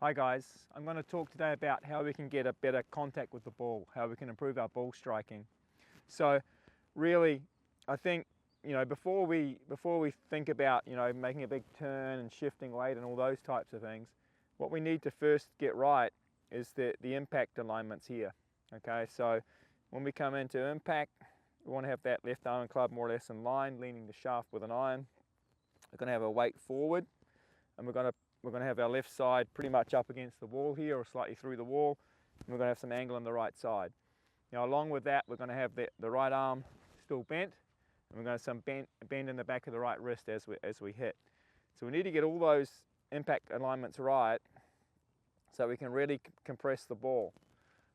Hi guys, I'm going to talk today about how we can get a better contact with the ball, how we can improve our ball striking. So really, I think, before we think about, making a big turn and shifting weight and all those types of things, what we need to first get right is the impact alignments here. Okay, so when we come into impact, we want to have that left arm and club more or less in line, leaning the shaft with an iron. We're going to have a weight forward, and we're going to have our left side pretty much up against the wall here or slightly through the wall, and we're going to have some angle on the right side. Now along with that, we're going to have the right arm still bent, and we're going to have some bend in the back of the right wrist as we hit. So we need to get all those impact alignments right so we can really compress the ball.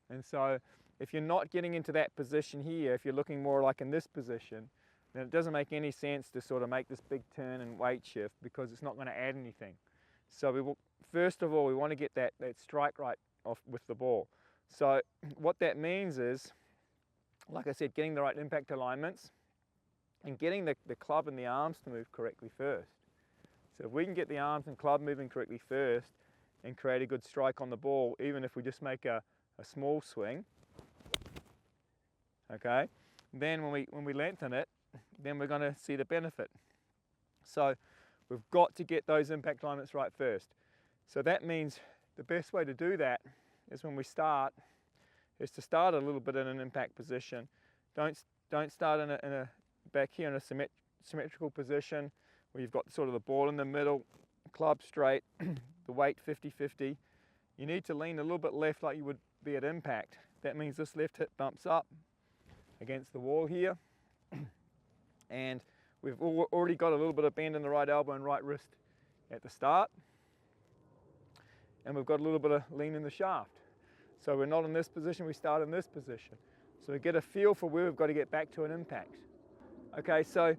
And so if you're not getting into that position here, if you're looking more like in this position, then it doesn't make any sense to sort of make this big turn and weight shift, because it's not going to add anything. So first of all, we want to get that strike right off with the ball. So what that means is, like I said, getting the right impact alignments and getting the club and the arms to move correctly first. So if we can get the arms and club moving correctly first and create a good strike on the ball, even if we just make a small swing, okay, then when we lengthen it, then we're going to see the benefit. So we've got to get those impact alignments right first. So that means the best way to do that is when we start, is to start a little bit in an impact position. Don't start in a back here in a symmetrical position where you've got sort of the ball in the middle, club straight, the weight 50-50. You need to lean a little bit left like you would be at impact. That means this left hip bumps up against the wall here. And we've already got a little bit of bend in the right elbow and right wrist at the start. And we've got a little bit of lean in the shaft. So we're not in this position, we start in this position. So we get a feel for where we've got to get back to an impact. Okay, so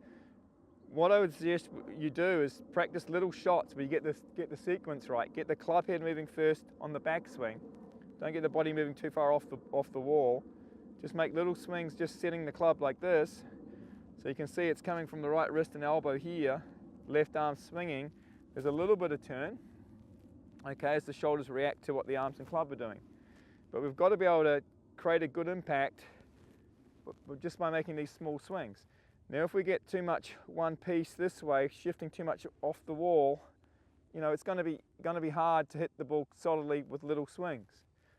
what I would suggest you do is practice little shots where you get the sequence right. Get the club head moving first on the backswing. Don't get the body moving too far off the wall. Just make little swings, just setting the club like this. So you can see it's coming from the right wrist and elbow here, left arm swinging. There's a little bit of turn, okay, as the shoulders react to what the arms and club are doing. But we've got to be able to create a good impact just by making these small swings. Now if we get too much one piece this way, shifting too much off the wall, it's going to be hard to hit the ball solidly with little swings,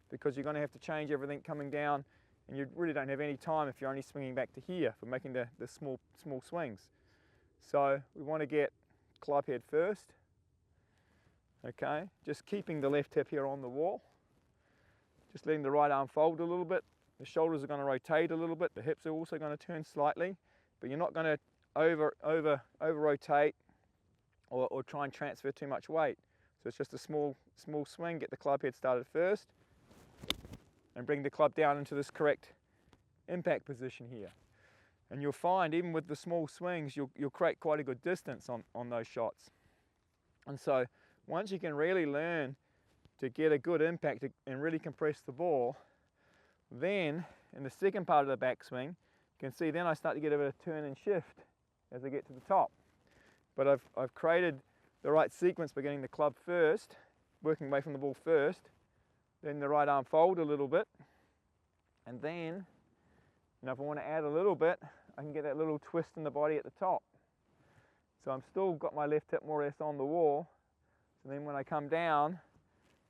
because you're going to have to change everything coming down, and you really don't have any time if you're only swinging back to here for making the small swings. So we want to get club head first, okay, just keeping the left hip here on the wall, just letting the right arm fold a little bit. The shoulders are going to rotate a little bit, the hips are also going to turn slightly, but you're not going to over rotate or try and transfer too much weight. So it's just a small swing. Get the club head started first and bring the club down into this correct impact position here. And you'll find even with the small swings, you'll create quite a good distance on those shots. And so once you can really learn to get a good impact and really compress the ball, then in the second part of the backswing, you can see then I start to get a bit of turn and shift as I get to the top. But I've created the right sequence by getting the club first, working away from the ball first, then the right arm fold a little bit, and then, if I want to add a little bit, I can get that little twist in the body at the top. So I'm still got my left hip more or less on the wall, so then when I come down,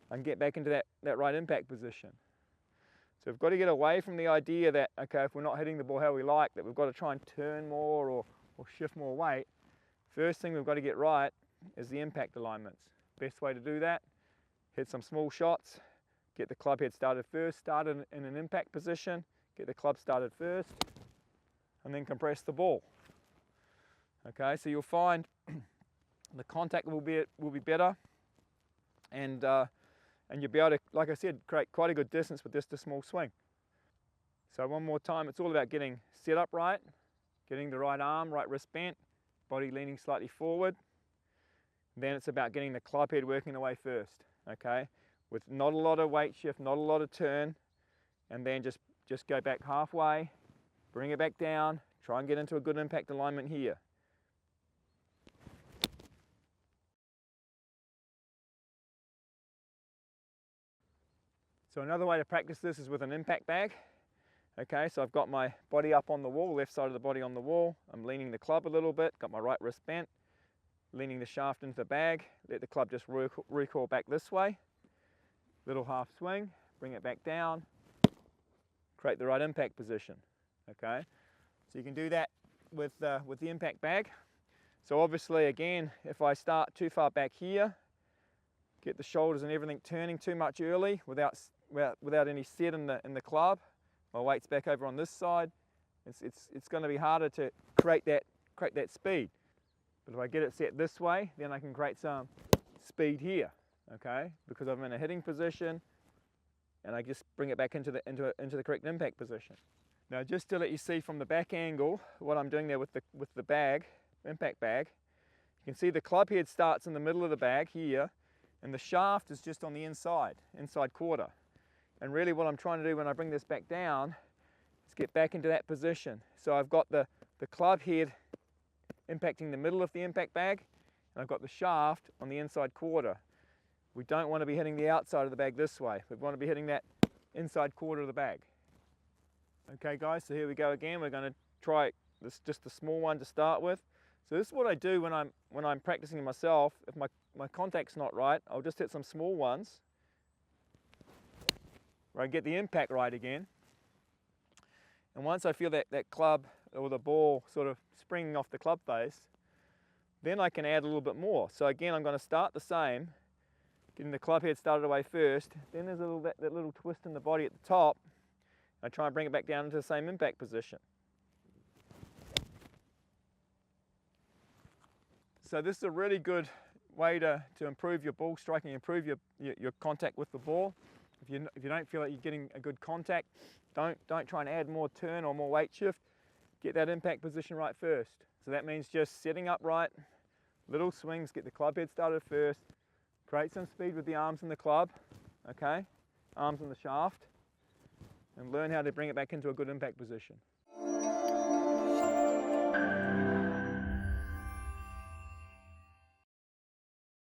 I can get back into that right impact position. So we've got to get away from the idea that, okay, if we're not hitting the ball how we like, that we've got to try and turn more or shift more weight. First thing we've got to get right is the impact alignments. Best way to do that, hit some small shots, get the club head started first, start in an impact position, get the club started first, and then compress the ball. Okay, so you'll find the contact will be better, and you'll be able to, like I said, create quite a good distance with just a small swing. So one more time, it's all about getting set up right, getting the right arm, right wrist bent, body leaning slightly forward. Then it's about getting the club head working away first, okay, with not a lot of weight shift, not a lot of turn, and then just go back halfway, bring it back down, try and get into a good impact alignment here. So another way to practice this is with an impact bag. Okay, so I've got my body up on the wall, left side of the body on the wall. I'm leaning the club a little bit, got my right wrist bent, leaning the shaft into the bag, let the club just recoil back this way. Little half swing, bring it back down, create the right impact position. Okay, so you can do that with the impact bag. So obviously, again, if I start too far back here, get the shoulders and everything turning too much early without any set in the club, my weight's back over on this side, it's going to be harder to create that speed. But if I get it set this way, then I can create some speed here, okay? Because I'm in a hitting position, and I just bring it back into the correct impact position. Now, just to let you see from the back angle what I'm doing there with the bag, impact bag, you can see the club head starts in the middle of the bag here, and the shaft is just on the inside quarter. And really what I'm trying to do when I bring this back down is get back into that position. So I've got the club head impacting the middle of the impact bag, and I've got the shaft on the inside quarter. We don't want to be hitting the outside of the bag this way. We want to be hitting that inside quarter of the bag. Okay guys, so here we go again. We're going to try this, just the small one to start with. So this is what I do when I'm practicing myself. If my contact's not right, I'll just hit some small ones where I get the impact right again. And once I feel that club or the ball sort of springing off the club face, then I can add a little bit more. So again, I'm going to start the same, getting the club head started away first. Then there's that little twist in the body at the top. I try and bring it back down into the same impact position. So this is a really good way to improve your ball striking, improve your contact with the ball. If you don't feel like you're getting a good contact, don't try and add more turn or more weight shift. Get that impact position right first. So that means just setting up right, little swings, get the club head started first, create some speed with the arms and the club, okay, arms and the shaft, and learn how to bring it back into a good impact position.